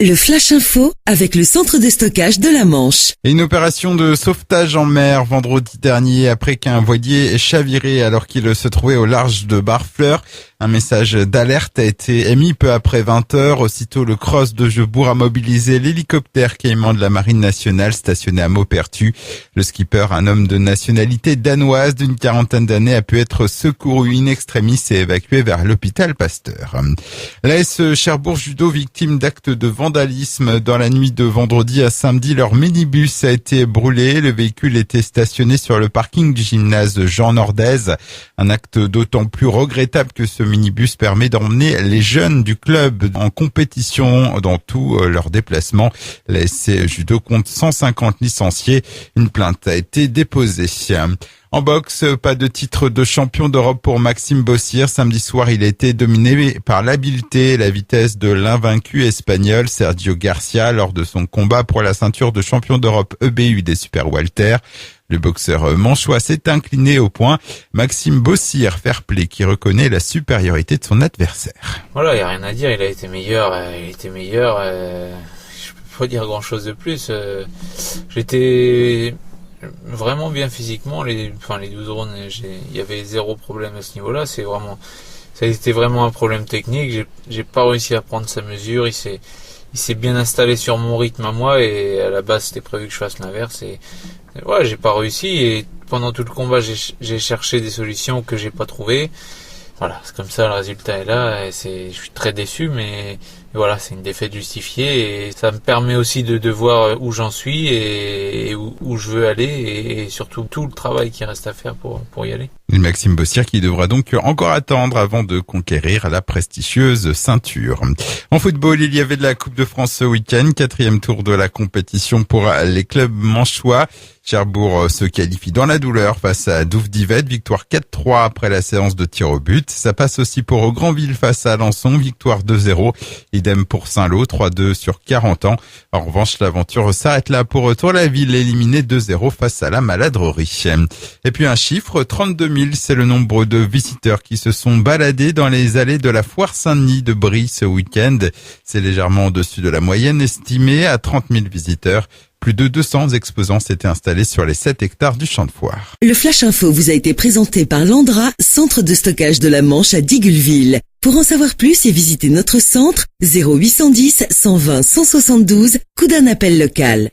Le Flash Info avec le centre de stockage de la Manche. Et une opération de sauvetage en mer vendredi dernier après qu'un voilier chaviré alors qu'il se trouvait au large de Barfleur. Un message d'alerte a été émis peu après 20h. Aussitôt, le cross de Jebourg a mobilisé l'hélicoptère Caiman de la Marine nationale stationné à Maupertu. Le skipper, un homme de nationalité danoise d'une quarantaine d'années, a pu être secouru in extremis et évacué vers l'hôpital Pasteur. L'AS Cherbourg Judo, victime d'actes de vandalisme dans la nuit de vendredi à samedi. Leur minibus a été brûlé. Le véhicule était stationné sur le parking du gymnase Jean Nordez. Un acte d'autant plus regrettable que ce minibus permet d'emmener les jeunes du club en compétition dans tous leurs déplacements. L'ASC Judo compte 150 licenciés. Une plainte a été déposée. En boxe, pas de titre de champion d'Europe pour Maxime Bossir. Samedi soir, il a été dominé par l'habileté et la vitesse de l'invaincu espagnol Sergio Garcia lors de son combat pour la ceinture de champion d'Europe EBU des Super Welter. Le boxeur manchois s'est incliné au point. Maxime Bossir, fair play, qui reconnaît la supériorité de son adversaire. Voilà, il n'y a rien à dire, il a été meilleur, je peux pas dire grand chose de plus. J'étais vraiment bien physiquement, les 12 rounds, il y avait zéro problème à ce niveau-là. Ça a été vraiment un problème technique. J'ai pas réussi à prendre sa mesure. Il s'est bien installé sur mon rythme à moi et à la base c'était prévu que je fasse l'inverse et ouais, j'ai pas réussi et pendant tout le combat j'ai cherché des solutions que j'ai pas trouvées. Voilà, c'est comme ça, le résultat est là et je suis très déçu, mais voilà, c'est une défaite justifiée et ça me permet aussi de voir où j'en suis et où je veux aller et surtout tout le travail qui reste à faire pour y aller. Maxime Bossir qui devra donc encore attendre avant de conquérir la prestigieuse ceinture. En football, il y avait de la Coupe de France ce week-end, 4e tour de la compétition pour les clubs manchois. Cherbourg se qualifie dans la douleur face à Douve-Divette, victoire 4-3 après la séance de tir au but. Ça passe aussi pour Granville face à Alençon, victoire 2-0. Idem pour Saint-Lô, 3-2 sur 40 ans. En revanche, l'aventure s'arrête là pour Tour-la-Ville, éliminé 2-0 face à la Maladrerie. Et puis un chiffre, 32 000, c'est le nombre de visiteurs qui se sont baladés dans les allées de la foire Saint-Denis de Brie ce week-end. C'est légèrement au-dessus de la moyenne estimée à 30 000 visiteurs. Plus de 200 exposants s'étaient installés sur les 7 hectares du champ de foire. Le Flash Info vous a été présenté par Landra, centre de stockage de la Manche à Digoulville. Pour en savoir plus et visiter notre centre, 0810 120 172, coup d'un appel local.